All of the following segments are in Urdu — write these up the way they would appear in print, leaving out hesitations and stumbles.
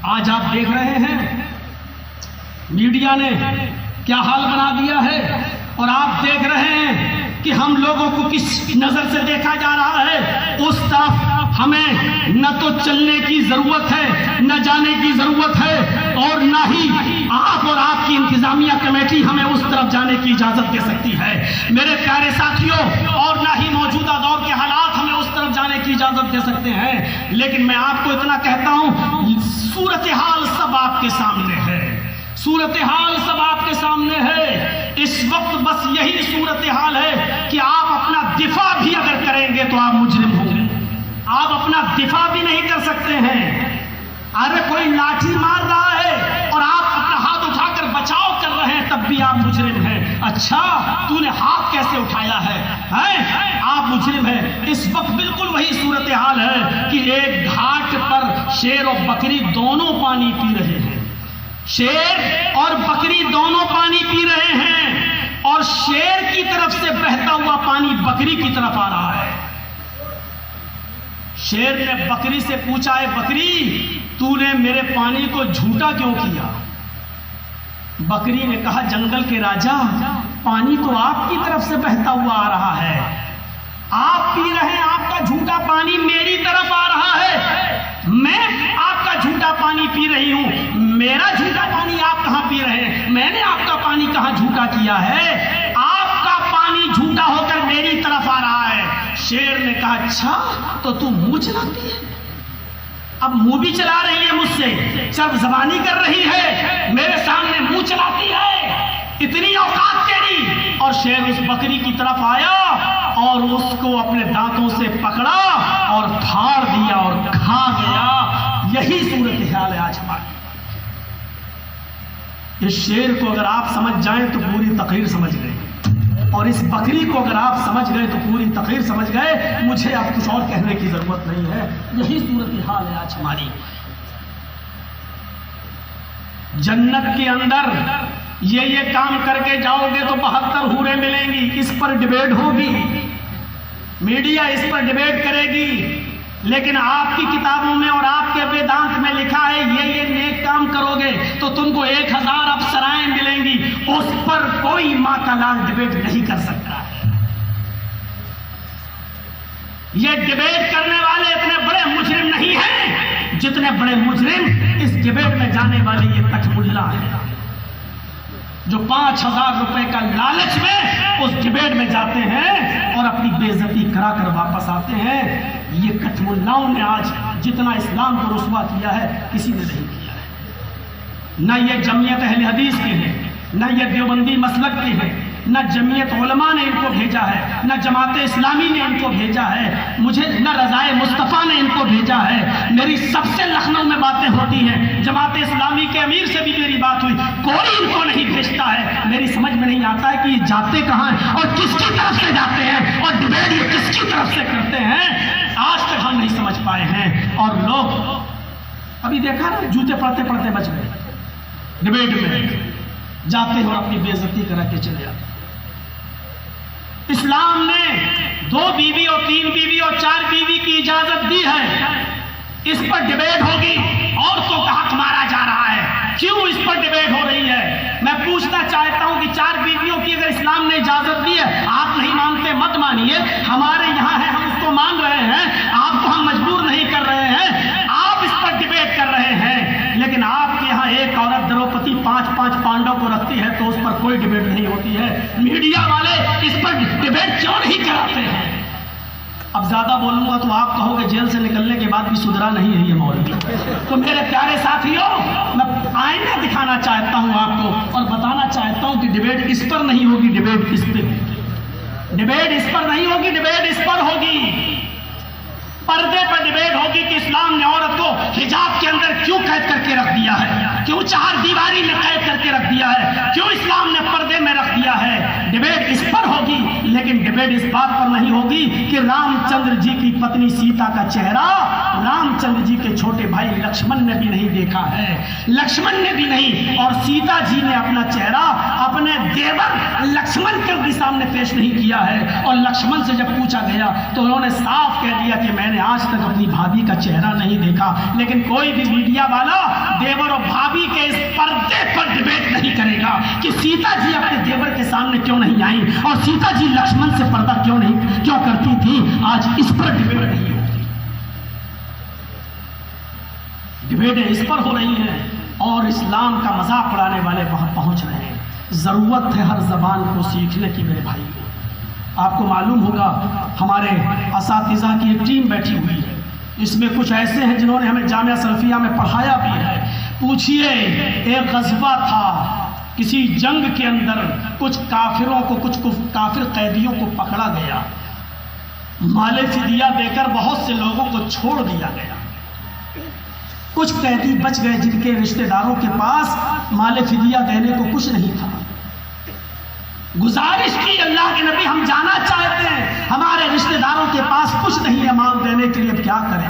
آج آپ دیکھ رہے ہیں میڈیا نے کیا حال بنا دیا ہے، اور آپ دیکھ رہے ہیں کہ ہم لوگوں کو کس نظر سے دیکھا جا رہا ہے۔ اس طرف ہمیں نہ تو چلنے کی ضرورت ہے، نہ جانے کی ضرورت ہے، اور نہ ہی آپ اور آپ کی انتظامیہ کمیٹی ہمیں اس طرف جانے کی اجازت دے سکتی ہے میرے پیارے ساتھیوں، اور نہ ہی موجودہ دور کے حالات ہمیں اس طرف جانے کی اجازت دے سکتے ہیں۔ لیکن میں آپ کو اتنا کہتا ہوں، صورتحال سب آپ کے سامنے ہے، صورتحال سب آپ کے سامنے ہے۔ اس وقت بس یہی صورتحال ہے کہ آپ اپنا دفاع بھی اگر کریں گے تو آپ مجرم ہوں گے، آپ اپنا دفاع بھی نہیں کر سکتے ہیں۔ ارے کوئی لاٹھی مار رہا ہے اور آپ اپنا ہاتھ اٹھا کر بچاؤ کر رہے ہیں، تب بھی آپ مجرم ہیں۔ اچھا تو نے ہاتھ کیسے اٹھایا ہے، آپ مجرم ہیں۔ اس وقت بالکل وہی صورتحال ہے کہ ایک گھاٹ پر شیر اور بکری دونوں پانی پی رہے ہیں، شیر اور بکری دونوں پانی پی رہے ہیں، اور شیر کی طرف سے بہتا ہوا پانی بکری کی طرف آ رہا ہے۔ شیر نے بکری سے پوچھا، اے بکری تو نے میرے پانی کو جھوٹا کیوں کیا؟ بکری نے کہا، جنگل کے راجا، پانی تو آپ کی طرف سے بہتا ہوا آ رہا ہے، آپ پی رہے ہیں، آپ کا جھوٹا پانی میری طرف آ رہا ہے، میں آپ کا جھوٹا پانی پی رہی ہوں، میرا جھوٹا پانی آپ کہاں پی رہے ہیں؟ میں نے آپ کا پانی کہاں جھوٹا کیا ہے؟ آپ کا پانی جھوٹا ہو کر میری طرف آ رہا ہے۔ شیر نے کہا، اچھا تو تم منہ چلاتی ہے، اب منہ بھی چلا رہی ہے مجھ سے، چرب زبانی کر رہی ہے، میرے سامنے منہ چلاتی ہے، اتنی اوقات تیری؟ اور شیر اس بکری کی طرف آیا اور اس کو اپنے دانتوں سے پکڑا اور پھاڑ دیا اور کھا گیا۔ یہی صورتحال ہے آج ہماری۔ اس شیر کو اگر آپ سمجھ جائیں تو پوری تقریر سمجھ گئے، اور اس بکری کو اگر آپ سمجھ گئے تو پوری تقریر سمجھ گئے۔ مجھے اب کچھ اور کہنے کی ضرورت نہیں ہے، یہی صورتحال ہے آج ہماری۔ جنت کے اندر یہ کام کر کے جاؤ گے تو 72 حوریں ملیں گی، اس پر ڈیبیٹ ہوگی، میڈیا اس پر ڈیبیٹ کرے گی، لیکن آپ کی کتابوں میں اور آپ کے ویدانت میں لکھا ہے یہ نیک کام کرو گے تو تم کو 1000 افسرائیں ملیں گی، اس پر کوئی ماں کا لال ڈیبیٹ نہیں کر سکتا ہے۔ یہ ڈیبیٹ کرنے والے اتنے بڑے مجرم نہیں ہیں جتنے بڑے مجرم اس ڈیبیٹ میں جانے والے یہ کٹھ ملا ہیں، جو 5000 روپے کا لالچ میں اس ڈیبیٹ میں جاتے ہیں اور اپنی بے عزتی کرا کر واپس آتے ہیں۔ یہ کٹھ ملاؤں نے آج جتنا اسلام کو رسوا کیا ہے کسی نے نہیں کیا ہے، نہ یہ جمعیت اہل حدیث کے ہیں، نہ یہ دیوبندی مسلک کے ہیں، نہ جمعیت علماء نے ان کو بھیجا ہے، نہ جماعت اسلامی نے ان کو بھیجا ہے، مجھے نہ رضائے مصطفیٰ نے ان کو بھیجا ہے۔ میری سب سے لکھنؤ میں باتیں ہوتی ہیں، جماعت اسلامی کے امیر سے بھی میری بات ہوئی، کوئی ان کو نہیں بھیجتا ہے۔ میری سمجھ میں نہیں آتا ہے کہ یہ جاتے کہاں ہیں اور کس کی طرف سے جاتے ہیں، اور ڈیبیٹ یہ کس کی طرف سے کرتے ہیں، آج تک ہم نہیں سمجھ پائے ہیں۔ اور لوگ ابھی دیکھا نا، جوتے پڑھتے پڑھتے بچ گئے، ڈیبیٹ میں جاتے ہیں اور اپنی بے عزتی کرا کے چلے جاتے ہیں۔ اسلام نے 2 بیوی اور 3 بیوی اور 4 بیوی کی اجازت دی ہے، اس پر ڈیبیٹ ہوگی، عورتوں کا حق مارا جا رہا ہے، کیوں اس پر ڈیبیٹ ہو رہی ہے؟ میں پوچھنا چاہتا ہوں کہ 4 بیویوں کی اگر اسلام نے اجازت دی ہے، آپ نہیں مانتے مت مانیے، ہمارے یہاں ہے ہم اس کو مان رہے ہیں، آپ کو ہم مجبور نہیں کر رہے ہیں، آپ اس پر ڈیبیٹ کر رہے ہیں، لیکن آپ کے یہاں ایک عورت دروپتی 5 پانڈوں کو رکھتی ہے تو اس پر کوئی ڈیبیٹ نہیں ہوتی ہے۔ میڈیا والے اس پر ڈیبیٹ کیوں نہیں کراتے ہیں؟ اب زیادہ بولوں گا تو آپ کہو گے جیل سے نکلنے کے بعد بھی سدھرا نہیں ہے یہ مولوی۔ تو میرے پیارے ساتھیوں، میں آئینہ دکھانا چاہتا ہوں آپ کو اور بتانا چاہتا ہوں کہ ڈیبیٹ اس پر نہیں ہوگی، ڈیبیٹ اس پہ ہوگی، ڈیبیٹ اس پر نہیں ہوگی، ڈیبیٹ اس پر ہوگی، پردے پر ڈیبیٹ ہوگی کہ اسلام نے عورت کو حجاب کے اندر کیوں قید کر کے رکھ دیا ہے، کیوں 4 دیواری میں قید کر کے رکھ دیا ہے، کیوں اسلام نے پردے میں رکھ دیا ہے۔ ڈیبیٹ اس پر ہوگی، لیکن ڈیبیٹ اس بات پر نہیں ہوگی کہ رام چندر جی کی پتنی سیتا کا چہرہ رام چندر جی کے چھوٹے بھائی لکشمن نے بھی نہیں دیکھا ہے، لکشمن نے بھی نہیں، اور سیتا جی نے اپنا چہرہ اپنے دیور لکشمن کے بھی سامنے پیش نہیں کیا ہے۔ اور لکشمن سے جب پوچھا گیا تو انہوں نے صاف کہہ دیا کہ میں نے آج تک اپنی بھابھی کا چہرہ نہیں دیکھا، لیکن کوئی بھی میڈیا والا دیور اور بھابھی کے اس پردے پر ڈبیٹ نہیں کرے گا کہ سیتا جی اپنے دیور کے سامنے کیوں نہیں آئیں اور سیتا جی لکشمن سے پردہ کیوں کرتی تھی، آج اس پر ڈبیٹ نہیں ہوتی، ڈبیٹیں اس پر ہو رہی ہیں اور اسلام کا مذاق اڑانے والے وہاں پہنچ رہے ہیں۔ ضرورت ہے ہر زبان کو سیکھنے کی میرے بھائی کو۔ آپ کو معلوم ہوگا ہمارے اساتذہ کی ایک ٹیم بیٹھی ہوئی ہے، اس میں کچھ ایسے ہیں جنہوں نے ہمیں جامعہ سلفیہ میں پڑھایا بھی ہے۔ پوچھئے ایک غزوہ تھا، کسی جنگ کے اندر کچھ کافروں کو، کچھ کافر قیدیوں کو پکڑا گیا، مال فدیہ دے کر بہت سے لوگوں کو چھوڑ دیا گیا، کچھ قیدی بچ گئے جن کے رشتہ داروں کے پاس مال فدیہ دینے کو کچھ نہیں تھا۔ گزارش کی اللہ کے نبی ہم جانا چاہتے ہیں، ہمارے رشتہ داروں کے پاس کچھ نہیں ہے مال دینے کے لیے، اب کیا کریں؟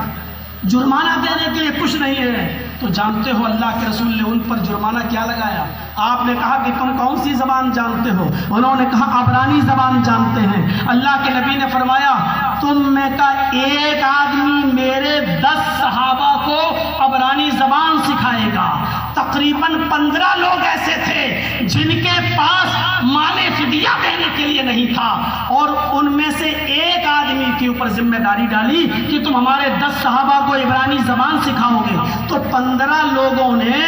جرمانہ دینے کے لیے کچھ نہیں ہے۔ تو جانتے ہو اللہ کے رسول نے ان پر جرمانہ کیا لگایا؟ آپ نے کہا کہ تم کون سی زبان جانتے ہو؟ انہوں نے کہا عبرانی زبان جانتے ہیں۔ اللہ کے نبی نے فرمایا تم میں کا ایک آدمی میرے 10 صحابہ کو عبرانی زبان سکھائے گا۔ تقریباً 15 لوگ ایسے تھے جن کے پاس مال فدیہ دینے کے لیے نہیں تھا، اور ان میں سے ایک آدمی کے اوپر ذمہ داری ڈالی کہ تم ہمارے 10 صحابہ کو عبرانی زبان سکھاؤ گے۔ تو 15 لوگوں نے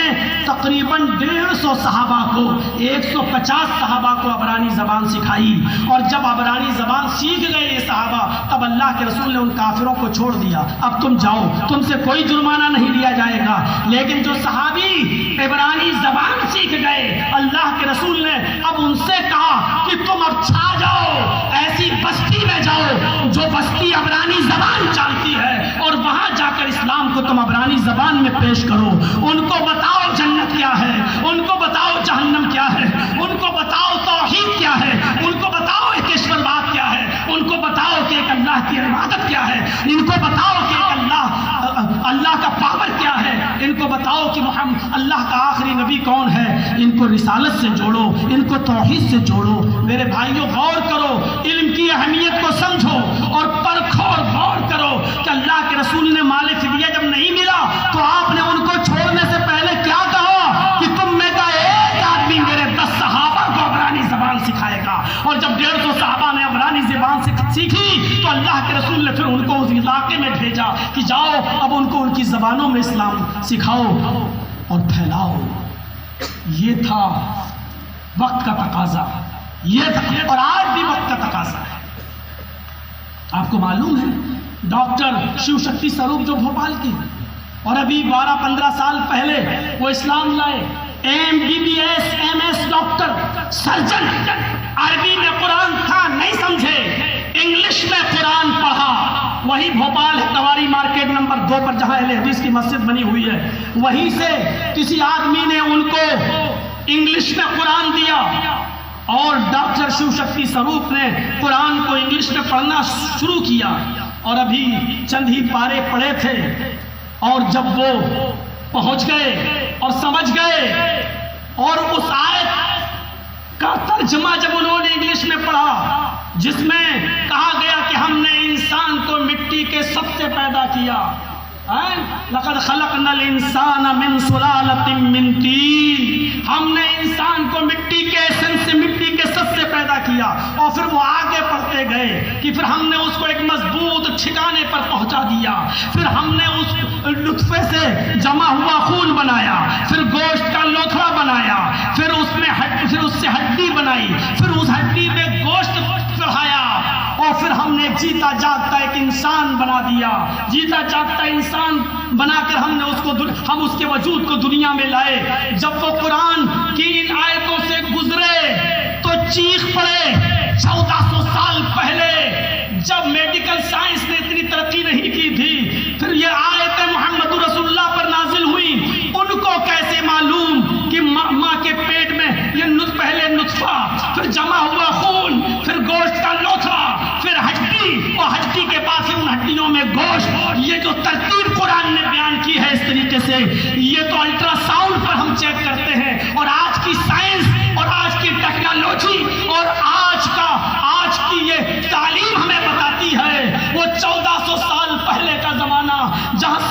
تقریباً 150 صحابہ کو، 150 صحابہ کو عبرانی زبان سکھائی، اور جب عبرانی زبان سیکھ گئے یہ صحابہ، تب اللہ کے رسول نے ان کافروں کو چھوڑ دیا، اب تم جاؤ، تم سے کوئی جرمانہ نہیں لیا جائے گا۔ لیکن جو صحابی عبرانی زبان سیکھ گئے، اللہ کے رسول نے اب ان سے کہا کہ تم اب چھا جاؤ، ایسی بستی میں جاؤ جو بستی عبرانی زبان جانتی ہے، اور وہاں جا کر اسلام کو تم عبرانی زبان میں پیش کرو، ان کو بتاؤ جنت کیا ہے، ان کو بتاؤ جہنم کیا ہے، ان کو بتاؤ توحید کیا ہے، ان کو بتاؤ ایک ایشور بات کیا ہے، ان کو بتاؤ کہ ایک اللہ کی عبادت کیا ہے، ان کو بتاؤ کہ ایک اللہ کا پاور کیا ہے، ان کو بتاؤ کہ محمد اللہ کا آخری نبی کون ہے، ان کو رسالت سے جوڑو، ان کو توحید سے جوڑو۔ میرے بھائیوں غور کرو، علم کی اہمیت کو سمجھو اور پرکھو اور غور کرو کہ اللہ کے رسول نے مال فدیہ جب نہیں ملا تو آپ نے ان کو چھوڑنے سے پہلے کیا کہا کہ تم میں کا ایک آدمی میرے 10 صحابہ کو عبرانی زبان سکھائے گا، اور جب 150 صحابہ نے عبرانی زبان سیکھی تو اللہ کے رسول نے پھر ان کو اس علاقے میں بھیجا کہ جاؤ اب ان کو ان کی زبانوں میں اسلام سکھاؤ اور پھیلاؤ۔ یہ تھا وقت کا تقاضا، یہ تھا، اور آج بھی وقت کا تقاضا ہے۔ آپ کو معلوم ہے ڈاکٹر شیو شکتی سوروپ جو بھوپال کی، اور ابھی 12-15 سال پہلے وہ اسلام لائے، MBBS MS ڈاکٹر سرجن، عربی میں قرآن تھا نہیں سمجھے، انگلش میں قرآن پڑھا، وہی بھوپال تواری مارکیٹ نمبر 2 پر جہاں اہل حدیث کی مسجد بنی ہوئی ہے، وہیں سے کسی آدمی نے ان کو انگلش میں قرآن دیا، اور ڈاکٹر شیو شکتی سوروپ نے قرآن کو انگلش میں پڑھنا شروع کیا، اور ابھی چند ہی پارے پڑے تھے، اور جب وہ پہنچ گئے اور سمجھ گئے، اور اس آیت کا ترجمہ جب انہوں نے انگلش میں پڑھا جس میں کہا گیا کہ ہم نے انسان کو مٹی کے سب سے پیدا کیا، لقد خلقنا الانسان من سلالۃ من طین، ہم نے انسان کو مٹی کے ایسنس سے، مٹی کے سب سے پیدا کیا، اور پھر وہ آگے پڑھتے گئے کہ پھر ہم نے اس کو ایک مضبوط ٹھکانے پر پہنچا دیا، پھر ہم نے اس نطفے سے جمع ہوا خون بنایا، پھر گوشت کا لوتھڑا بنایا، پھر اس سے ہڈی بنائی، پھر اس ہڈی میں گوشت چڑھایا، اور پھر ہم نے جیتا جاگتا ایک انسان بنا دیا، جیتا جاگتا انسان بنا کر ہم اس کے وجود کو دنیا میں لائے۔ جب وہ قرآن کی ان آیتوں سے گزرے تو چیخ پڑے۔ 1400 سال پہلے جب میڈیکل سائنس نے اتنی ترقی نہیں کی تھی، پھر یہ آیت محمد رسول اللہ پر نازل ہوئی، ان کو کیسے معلوم کہ ماں کے پیٹ میں یہ پہلے نطفہ، پھر جمع ہوا خون، پھر گوشت کا لوتھڑا، پھر ہڈی، اور ہڈی کے بعد پھر ان ہڈیوں میں گوشت۔ یہ جو ترتیب قرآن نے بیان کی ہے اس طریقے سے، یہ تو الٹرا ساؤنڈ پر ہم چیک کرتے ہیں، اور آج کی سائنس اور آج کی ٹیکنالوجی اور آج کی یہ تعلیم ہمیں بتاتی ہے وہ 1400 سال پہلے کا زمانہ جہاں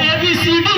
ABCD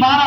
12,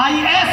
IAS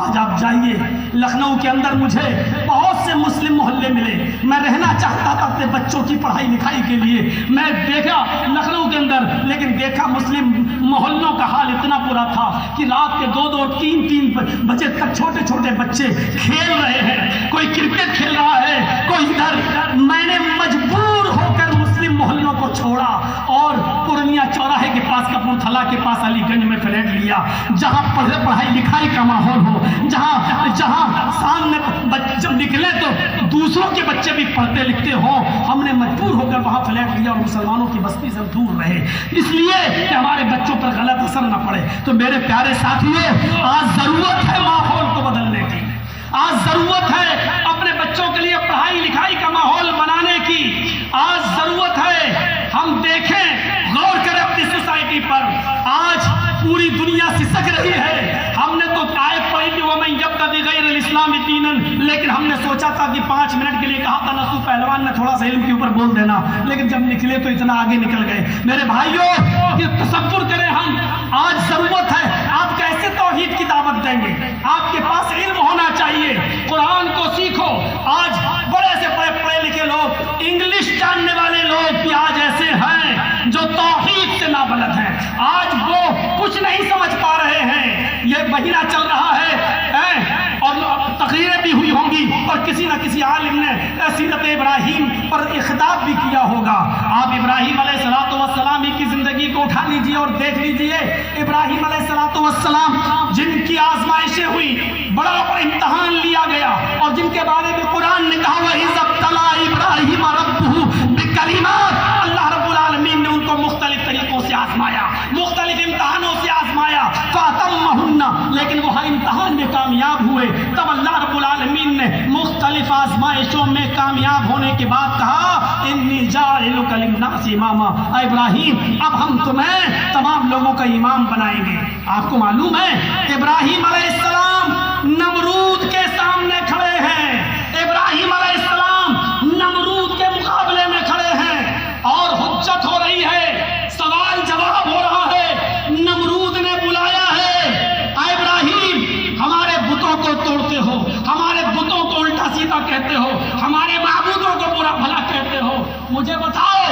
آج آپ جائیے لکھنؤ کے اندر مجھے بہت سے مسلم محلے ملے، میں رہنا چاہتا تھا اپنے بچوں کی پڑھائی لکھائی کے لیے، میں دیکھا لکھنؤ کے اندر، لیکن دیکھا مسلم محلوں کا حال اتنا برا تھا کہ رات کے 2-2 3-3 بجے تک چھوٹے چھوٹے بچے کھیل رہے ہیں، کوئی کرکٹ کھیل رہا ہے، کوئی ادھر۔ میں نے مجبور ہو کر مسلم محلوں کو چھوڑا اور پورنیہ چوراہے کے پاس کپورتھلا کے پاس علی گنج میں فلیٹ لیا، جہاں پڑھائی لکھائی کا ماحول ہو، جہاں سامنے جب نکلے تو دوسروں کے بچے بھی پڑھتے لکھتے ہوں۔ ہم نے مجبور ہو کر وہاں فلیٹ لیا اور مسلمانوں کی بستی سے دور رہے، اس لیے کہ ہمارے بچوں پر غلط اثر نہ پڑے۔ تو میرے پیارے ساتھیوں، آج ضرورت ہے ماحول کو بدلنے کی، آج ضرورت ہے اپنے بچوں کے لیے پڑھائی لکھائی کا ماحول بنانے کی، آج ضرورت ہے ہم دیکھیں، غور کریں اپنی سوسائٹی پر۔ آج پوری دنیا سسک رہی ہے، ہم نے تو آیت پڑھی تھی وَمَن يَبْتَغِ غَيْرَ الْإِسْلَامِ دِينًا، لیکن ہم نے سوچا تھا کہ 5 منٹ کے لیے کہا تھا نسو پہلوان نے تھوڑا سا علم کے اوپر بول دینا، لیکن جب نکلے تو اتنا آگے نکل گئے۔ میرے بھائیوں، یہ تصور کریں ہم، آج ضرورت ہے، آپ کیسے توحید کی دعوت دیں گے؟ آپ کے پاس علم ہونا چاہیے، قرآن کو سیکھو۔ آج بڑے سے بڑے پڑھے لکھے لوگ، انگلش جاننے والے لوگ بھی آج ایسے ہیں جو توحید سے نابلد ہیں، آج وہ کچھ نہیں سمجھ پا رہے ہیں۔ یہ مہینہ چل رہا ہے اور تقریریں بھی ہوئی ہوں گی اور کسی نہ کسی عالم نے سیرت ابراہیم پر خطاب بھی کیا ہوگا۔ آپ ابراہیم علیہ السلام کی زندگی کو اٹھا لیجئے اور دیکھ لیجئے، ابراہیم علیہ السلام جن کی آزمائشیں ہوئی، بڑا امتحان لیا گیا، اور جن کے بارے میں قرآن نے کہا وَإِذَ ابْتَلَىٰ إِبْرَاهِيمَ رَبُّهُ بِكَلِمَاتٍ، اللہ رب العالمین نے ان کو مختلف طریقوں سے آزمایا، مختلف امتحانوں سے آزمایا، فَأَتَمَّهُنَّ، لیکن وہ ہر امتحان میں کامیاب ہوئے۔ تب اللہ رب العالمین نے مختلف آزمائشوں میں کامیاب ہونے کے بعد کہا اِنِّي جَاعِلُكَ لِلنَّاسِ إِمَامًا، اے ابراہیم اب ہم تمہیں تمام لوگوں کا امام بنائیں گے۔ آپ کو معلوم ہے ابراہیم علیہ السلام نمرود کے سامنے کھڑے ہیں، ابراہیم علیہ السلام نمرود کے مقابلے میں کھڑے ہیں اور حجت ہو رہی ہے، سوال جواب ہو رہا ہے۔ نمرود نے بلایا ہے، اے ابراہیم ہمارے بتوں کو توڑتے ہو، ہمارے بتوں کو الٹا سیدھا کہتے ہو، ہمارے معبودوں کو برا بھلا کہتے ہو، مجھے بتاؤ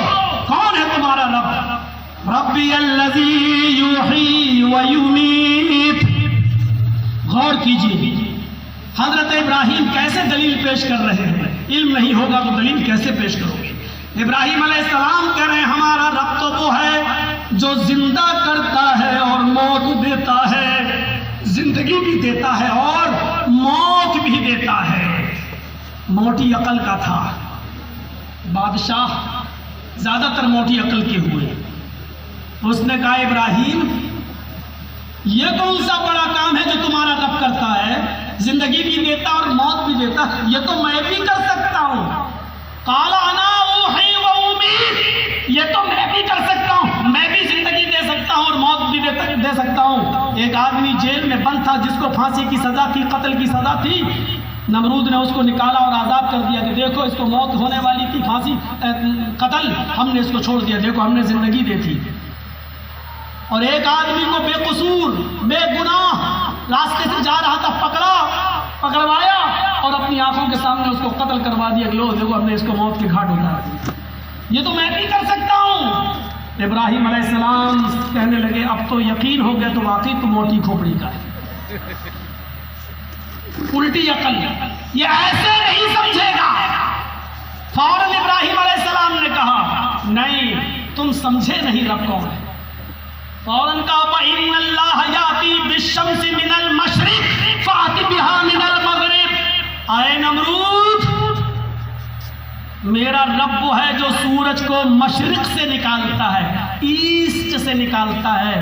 کون ہے تمہارا رب؟ ربی الذی یحیی و یمیت۔ غور کیجیے حضرت ابراہیم کیسے دلیل پیش کر رہے ہیں، علم نہیں ہوگا تو دلیل کیسے پیش کرو گے؟ ابراہیم علیہ السلام کہہ رہے ہیں ہمارا رب تو وہ ہے جو زندہ کرتا ہے اور موت دیتا ہے، زندگی بھی دیتا ہے اور موت بھی دیتا ہے۔ موٹی عقل کا تھا، بادشاہ زیادہ تر موٹی عقل کے ہوئے۔ اس نے کہا ابراہیم یہ کون سا بڑا کام ہے جو تمہارا رب کرتا ہے، زندگی بھی دیتا اور موت بھی دیتا، یہ تو میں بھی کر سکتا ہوں۔ قال انا احیی و امیت، یہ تو میں بھی کر سکتا ہوں، میں بھی زندگی دے سکتا ہوں اور موت بھی دے سکتا ہوں۔ ایک آدمی جیل میں بند تھا جس کو پھانسی کی سزا تھی، قتل کی سزا تھی، نمرود نے اس کو نکالا اور آزاد کر دیا کہ دیکھو اس کو موت ہونے والی تھی، پھانسی قتل، ہم نے اس کو چھوڑ دیا، دیکھو ہم نے زندگی دی تھی۔ اور ایک آدمی کو بے قصور بے گناہ راستے سے جا رہا تھا، پکڑوایا اور اپنی آنکھوں کے سامنے اس کو قتل کروا دیا کہ لو دیکھو ہم نے اس کو موت کے گھاٹ اتار دیا، یہ تو میں بھی کر سکتا ہوں۔ ابراہیم علیہ السلام کہنے لگے اب تو یقین ہو گیا تو واقعی تو موٹی کھوپڑی کا ہے، الٹی عقل، یہ ایسے نہیں سمجھے گا۔ فوراً ابراہیم علیہ السلام نے کہا نہیں تم سمجھے نہیں رب کون ہے۔ فوراً کہا وَإِنَّ اللَّهَ يَأْتِي بِالشَّمْسِ مِنَ الْمَشْرِقِ فَأْتِ بِهَا مِنَ الْمَغْرِبِ، اے نمرود میرا رب وہ ہے جو سورج کو مشرق سے نکالتا ہے، ایسٹ سے نکالتا ہے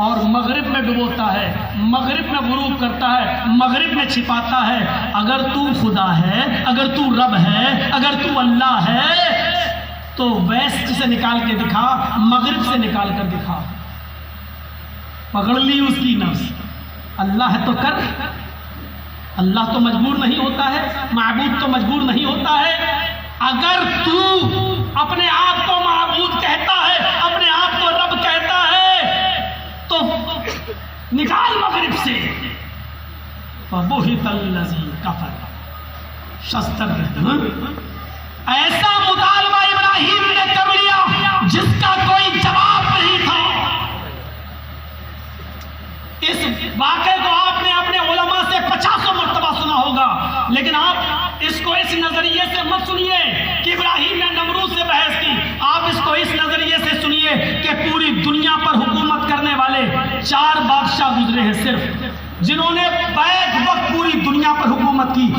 اور مغرب میں ڈبوتا ہے، مغرب میں غروب کرتا ہے، مغرب میں چھپاتا ہے۔ اگر تو خدا ہے، اگر تو رب ہے، اگر تو اللہ ہے تو ویسٹ سے نکال کے دکھا، مغرب سے نکال کر دکھا۔ پکڑ لی اس کی نفس، اللہ ہے تو کر، اللہ تو مجبور نہیں ہوتا ہے، معبود تو مجبور نہیں ہوتا ہے۔ اگر تو اپنے آپ کو معبود کہتا ہے، اپنے آپ کو رب کہتا ہے تو نکال مغرب سے، فبہت الذی کفر شستر ایسا مطالبہ ابراہیم نے کر لیا جس کا کوئی جواب نہیں تھا۔ اس واقعے کو آپ نے اپنے علماء سے 50 مرتبہ سنا ہوگا، لیکن آپ اس کو اس نظریے سے مت سنیے کہ ابراہیم نے نمرود سے بحث کی، آپ اس کو اس نظریے سے سنیے کہ پوری دنیا پر حکومت کرنے والے 4 بادشاہ گزرے ہیں صرف، جنہوں نے بیک وقت پوری دنیا پر حکومت کی۔